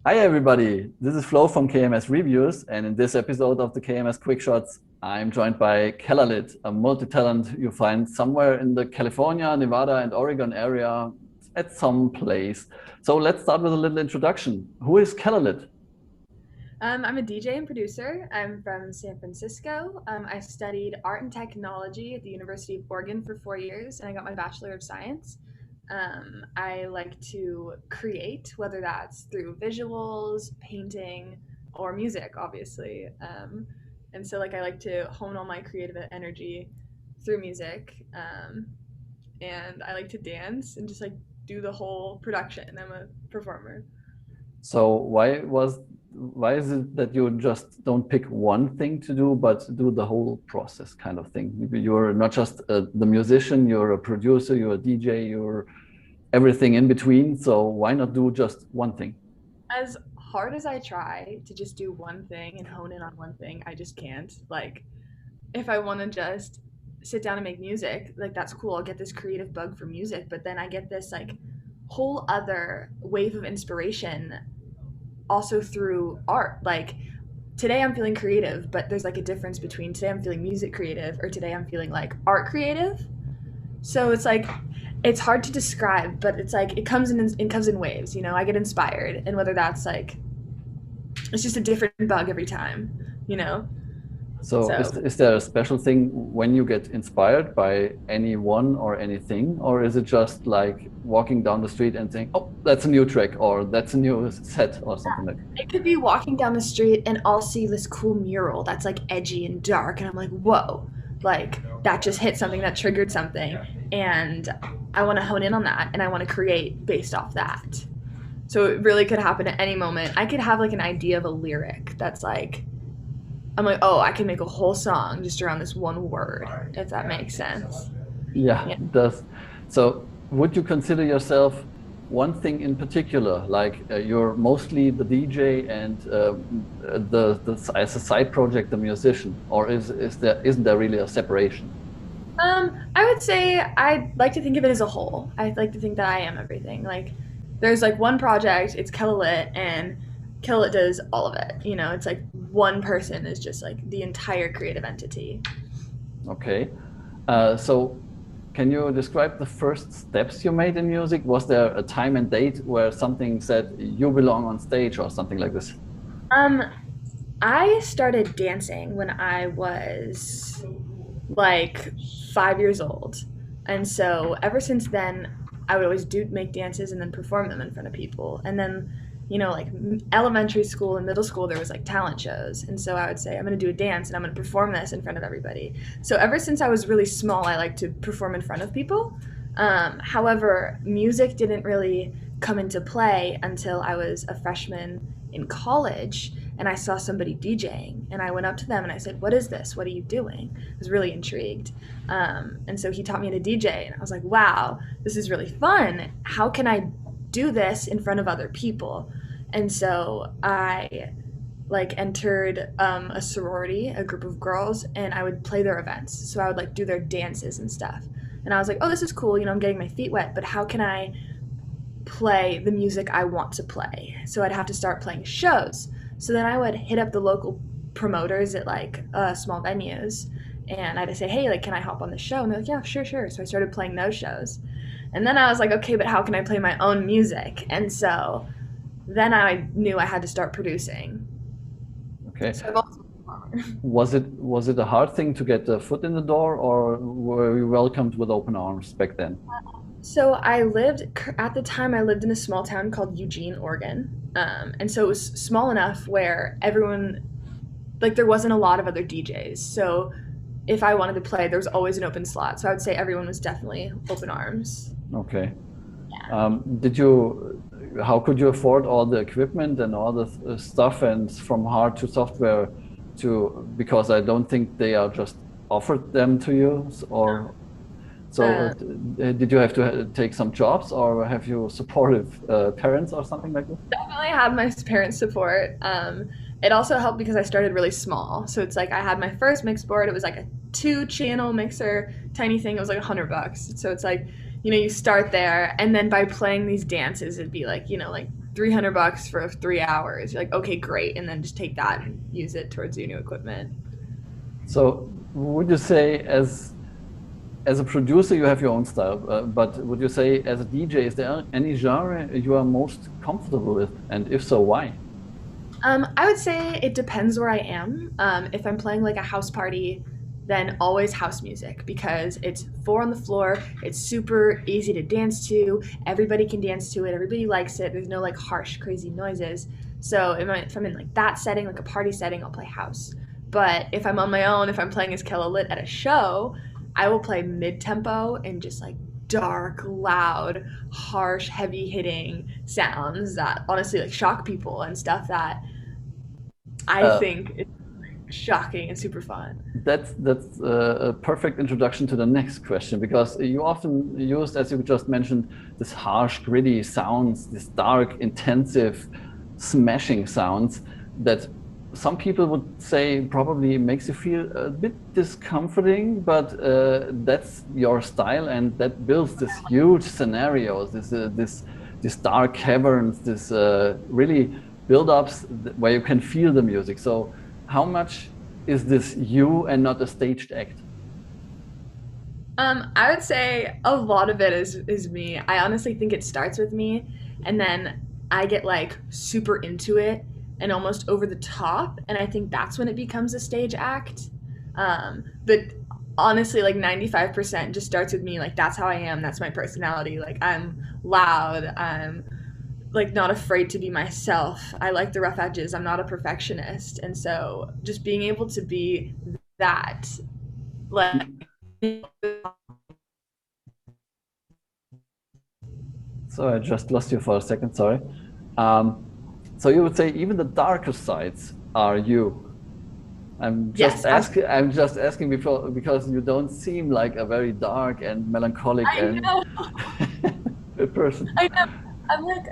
Hi everybody, this is Flo from KMS Reviews, and in this episode of the KMS Quick Shots, I'm joined by Kellalit, a multi-talent you find somewhere in the California, Nevada, and Oregon area at some place. So let's start with a little introduction. Who is Kellalit? I'm a DJ and producer. I'm from San Francisco. I studied art and technology at the University of Oregon for 4 years, and I got my Bachelor of Science. I like to create, whether that's through visuals, painting, or music, obviously. And so, I like to hone all my creative energy through music. And I like to dance and just do the whole production. I'm a performer. So why is it that you just don't pick one thing to do, but do the whole process kind of thing? You're not just the musician, you're a producer, you're a DJ, you're everything in between. So why not do just one thing? As hard as I try to just do one thing and hone in on one thing, I just can't. If I want to just sit down and make music, that's cool. I'll get this creative bug for music, but then I get this whole other wave of inspiration also through art. Today I'm feeling creative, but there's a difference between today I'm feeling music creative or today I'm feeling art creative. So it's hard to describe, but it comes in waves. I get inspired, and whether that's it's just a different bug every time, you know. So So is there a special thing when you get inspired by anyone or anything, or is it just like walking down the street and saying, "Oh, that's a new track," or "That's a new set," or something like that? it could be walking down the street and I'll see this cool mural that's edgy and dark, and I'm like, whoa, that just hit something, that triggered something, and I want to hone in on that and I want to create based off that. So it really could happen at any moment. I could have an idea of a lyric that's I'm like, oh, I can make a whole song just around this one word, if that makes sense. Yeah, Yeah. it does. So would you consider yourself one thing in particular, like you're mostly the DJ and the as a side project the musician, or isn't there really a separation? I would say I like to think of it as a whole. I like to think that I am everything. There's one project, it's Kellalit, and Kellalit does all of it. It's one person is just the entire creative entity. Okay. So can you describe the first steps you made in music? Was there a time and date where something said you belong on stage or something like this? Um, I started dancing when I was like 5 years old. And so ever since then, I would always do make dances and then perform them in front of people. And then, elementary school and middle school, there was talent shows. And so I would say, I'm going to do a dance and I'm going to perform this in front of everybody. So ever since I was really small, I like to perform in front of people. However, music didn't really come into play until I was a freshman in college and I saw somebody DJing and I went up to them and I said, "What is this? What are you doing?" I was really intrigued. And so he taught me to DJ and I was like, wow, this is really fun. How can I do this in front of other people? And so I entered a sorority, a group of girls, and I would play their events. So I would do their dances and stuff. And I was like, oh, this is cool. I'm getting my feet wet, but how can I play the music I want to play? So I'd have to start playing shows. So then I would hit up the local promoters at small venues and I'd say, hey, can I hop on the show? And they're like, yeah, sure, sure. So I started playing those shows. And then I was like, okay, but how can I play my own music? And so then I knew I had to start producing. Okay. So I've always been a performer. Was it a hard thing to get the foot in the door, or were you welcomed with open arms back then? So at the time, I lived in a small town called Eugene, Oregon. And so it was small enough where everyone, there wasn't a lot of other DJs. So if I wanted to play, there was always an open slot. So I would say everyone was definitely open arms. Okay. Yeah. Did you, how could you afford all the equipment and all the stuff and from hard to software to, because I don't think they are just offered them to you, or so Uh, did you have to take some jobs, or have you supportive parents or something like that? Definitely had my parents' support. It also helped because I started really small. So it's I had my first mix board. It was a 2 channel mixer, tiny thing. It was $100. So it's you start there, and then by playing these dances, it'd be $300 for 3 hours. You're like, okay, great. And then just take that and use it towards your new equipment. So would you say as a producer you have your own style, but would you say as a DJ is there any genre you are most comfortable with, and if so, why? I would say it depends where I am. If I'm playing like a house party, then always house music because it's four on the floor. It's super easy to dance to. Everybody can dance to it. Everybody likes it. There's no like harsh, crazy noises. So if I'm in like that setting, like a party setting, I'll play house. But if I'm on my own, if I'm playing as Kellalit at a show, I will play mid tempo and just like dark, loud, harsh, heavy hitting sounds that honestly like shock people and stuff that I Uh, think it's shocking and super fun. that's a perfect introduction to the next question because you often used, as you just mentioned, this harsh, gritty sounds, this dark, intensive, smashing sounds that some people would say probably makes you feel a bit discomforting, but that's your style, and that builds this huge scenarios, this dark caverns, this really build-ups where you can feel the music. So how much is this you and not a staged act? I would say a lot of it is me. I honestly think it starts with me, and then I get like super into it and almost over the top, and I think that's when it becomes a stage act. But honestly, like 95% just starts with me. Like that's how I am. That's my personality. Like I'm loud. I'm like not afraid to be myself. I like the rough edges. I'm not a perfectionist, and so just being able to be that, like So I just lost you for a second, sorry. Um, so you would say even the darker sides are you. yes, absolutely. I'm just asking before because you don't seem like a very dark and melancholic I and know. person. I know. I'm like,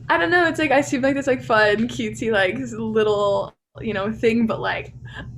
I don't know. It's like I seem like this like fun, cutesy, like little, thing, but like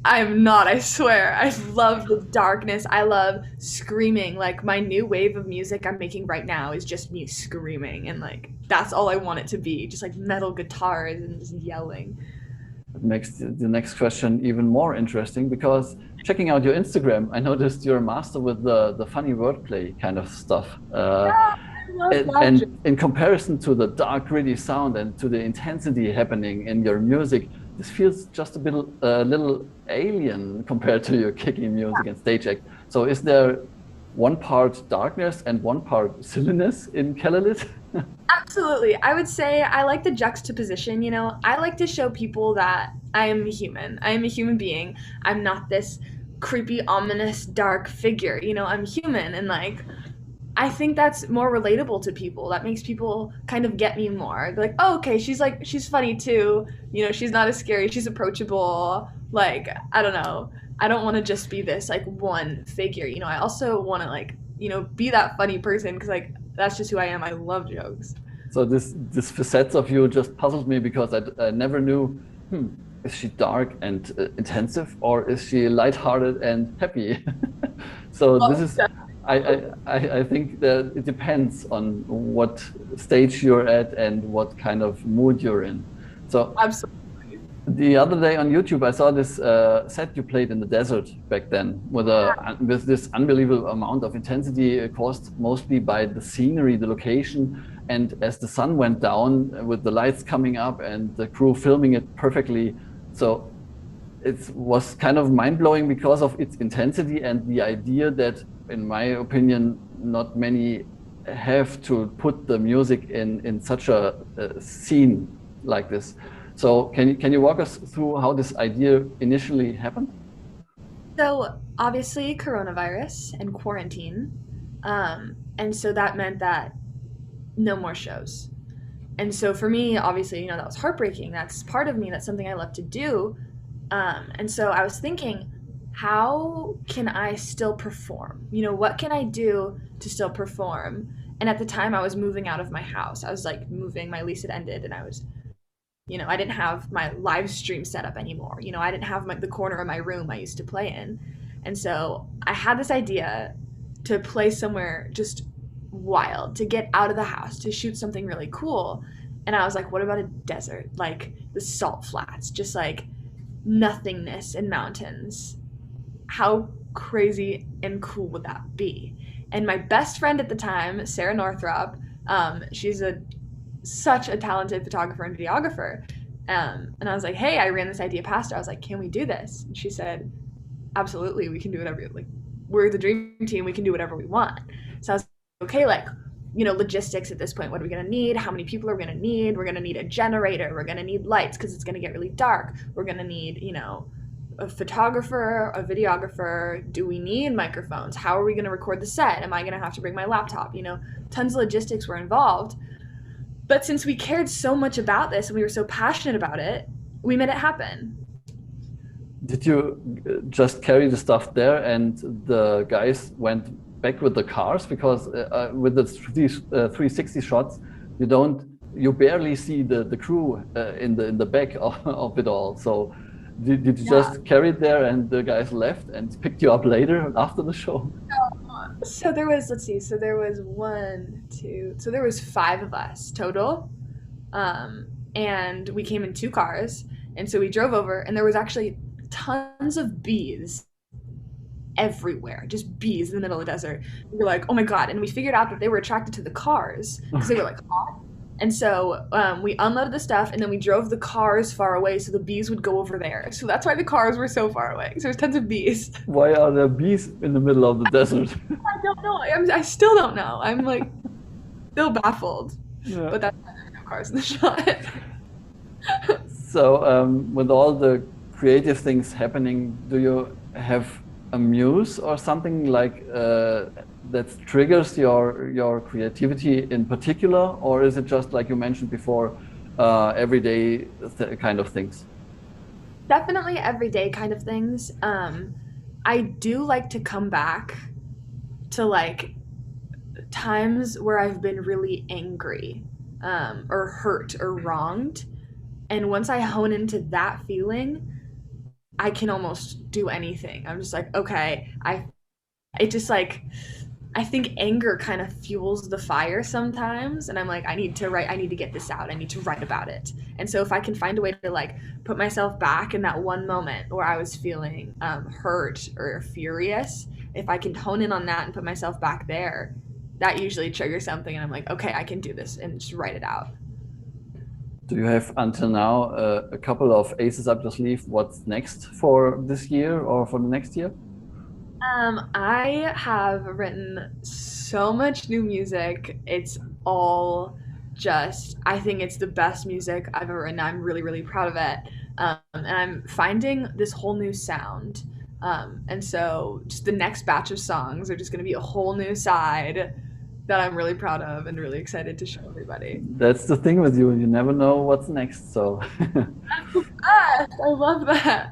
I'm not. I swear. I love the darkness. I love screaming. Like my new wave of music I'm making right now is just me screaming, and like that's all I want it to be. Just like metal guitars and just yelling. It makes the next question even more interesting because checking out your Instagram, I noticed you're a master with the funny wordplay kind of stuff. I love laughter. And in comparison to the dark, gritty sound and to the intensity happening in your music, this feels just a little alien compared to your kicking music and stage act. So, is there one part darkness and one part silliness in Kellalit? Absolutely. I would say I like the juxtaposition, I like to show people that I am a human. I am a human being. I'm not this creepy, ominous, dark figure. I'm human and like I think that's more relatable to people. That makes people kind of get me more. They're like, "Oh, okay, she's funny too. She's not as scary. She's approachable." Like, I don't know. I don't want to just be this like one figure. I also want to like, be that funny person cuz like that's just who I am. I love jokes. So this facets of you just puzzled me because I never knew, hmm, is she dark and intensive or is she lighthearted and happy? So this Oh, is I think that it depends on what stage you're at and what kind of mood you're in. So absolutely. the other day on YouTube, I saw this set you played in the desert back then with this unbelievable amount of intensity caused mostly by the scenery, the location. And as the sun went down with the lights coming up and the crew filming it perfectly. So it was kind of mind blowing because of its intensity and the idea that, in my opinion, not many have to put the music in such a scene like this. So can you walk us through how this idea initially happened? So, obviously coronavirus and quarantine. And so that meant that no more shows. And so for me, obviously, that was heartbreaking. That's part of me. That's something I love to do. And so I was thinking, how can I still perform? What can I do to still perform? And at the time, I was moving out of my house. I was like moving, my lease had ended, and I didn't have my live stream set up anymore. I didn't have the corner of my room I used to play in. And so I had this idea to play somewhere just wild, to get out of the house, to shoot something really cool. And I was like, what about a desert? Like the salt flats, just like nothingness and mountains. How crazy and cool would that be? And my best friend at the time, Sarah Northrop, she's such a talented photographer and videographer. And I was like, hey, I ran this idea past her. I was like, can we do this? And she said, absolutely, we can do whatever. Like, we're the dream team. We can do whatever we want. So I was like, okay, like, logistics at this point. What are we going to need? How many people are we going to need? We're going to need a generator. We're going to need lights because it's going to get really dark. We're going to need, a photographer, a videographer. Do we need microphones? How are we going to record the set? Am I going to have to bring my laptop? Tons of logistics were involved. But since we cared so much about this and we were so passionate about it, we made it happen. Did you just carry the stuff there and the guys went back with the cars? Because with the 360 shots, you barely see the crew in the back of it all. So did you just carry it there and the guys left and picked you up later after the show? So there was, let's see, so there was there was 5 of us total. And we came in 2 cars. And so we drove over and there was actually tons of bees everywhere, just bees in the middle of the desert. We were like, oh my God. And we figured out that they were attracted to the cars because they were like hot. And so we unloaded the stuff and then we drove the cars far away so the bees would go over there. So that's why the cars were so far away. So there's tons of bees. Why are there bees in the middle of the desert? I don't know. I still don't know. I'm like still baffled. Yeah. But that's why there's no cars in the shot. So with all the creative things happening, do you have a muse or something like that triggers your creativity in particular, or is it just like you mentioned before, everyday kind of things? Definitely everyday kind of things. I do like to come back to like times where I've been really angry or hurt or wronged, and once I hone into that feeling, I can almost do anything. I'm just like, okay, I think anger kind of fuels the fire sometimes, and I'm like, I need to get this out. I need to write about it. And so if I can find a way to like put myself back in that one moment where I was feeling hurt or furious, if I can hone in on that and put myself back there, that usually triggers something, and I'm like, okay, I can do this, and just write it out. Do you have until now a couple of aces up your sleeve? What's next for this year or for the next year? I have written so much new music. It's all just, I think it's the best music I've ever written. I'm really, really proud of it. And I'm finding this whole new sound. And so just the next batch of songs are just going to be a whole new side that I'm really proud of and really excited to show everybody. That's the thing with you. You never know what's next. So I love that.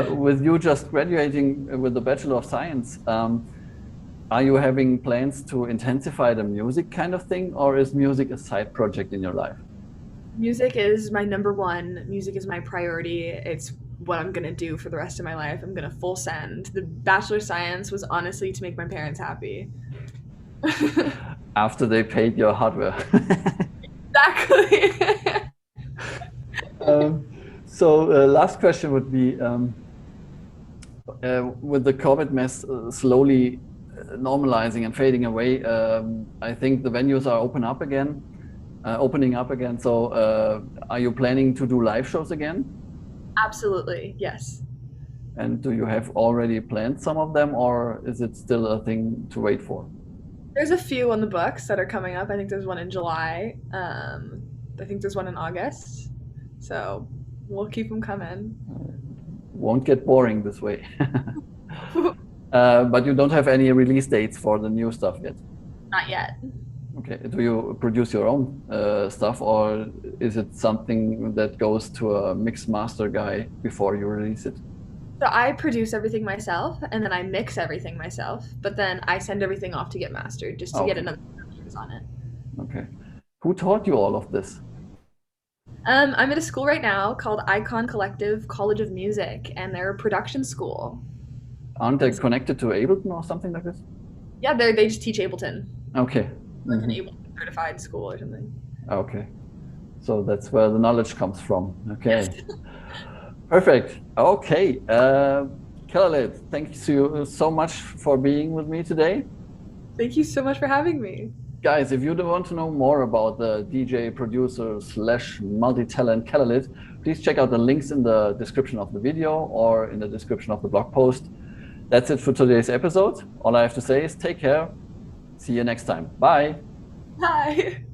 With you just graduating with the Bachelor of Science, are you having plans to intensify the music kind of thing, or is music a side project in your life? Music is my number one. Music is my priority. It's what I'm going to do for the rest of my life. I'm going to full send. The Bachelor of Science was honestly to make my parents happy. After they paid your hardware. Exactly. So last question would be, with the COVID mess slowly normalizing and fading away, I think the venues are opening up again. So are you planning to do live shows again? Absolutely, yes. And do you have already planned some of them, or is it still a thing to wait for? There's a few on the books that are coming up. I think there's one in July. I think there's one in August. So we'll keep them coming. Won't get boring this way. But you don't have any release dates for the new stuff yet? Not yet. Okay. Do you produce your own stuff, or is it something that goes to a mix master guy before you release it? So I produce everything myself, and then I mix everything myself, but then I send everything off to get mastered just to get another masters on it. Okay. Who taught you all of this? I'm at a school right now called Icon Collective College of Music, and they're a production school. Aren't they connected to Ableton or something like this? Yeah, they just teach Ableton. Okay. Like an Ableton certified school or something. Okay. So that's where the knowledge comes from. Okay. Yes. Perfect. Okay. Kellalit, thank you so much for being with me today. Thank you so much for having me. Guys, if you do want to know more about the DJ producer slash multi-talent Kellalit, please check out the links in the description of the video or in the description of the blog post. That's it for today's episode. All I have to say is take care. See you next time. Bye. Bye.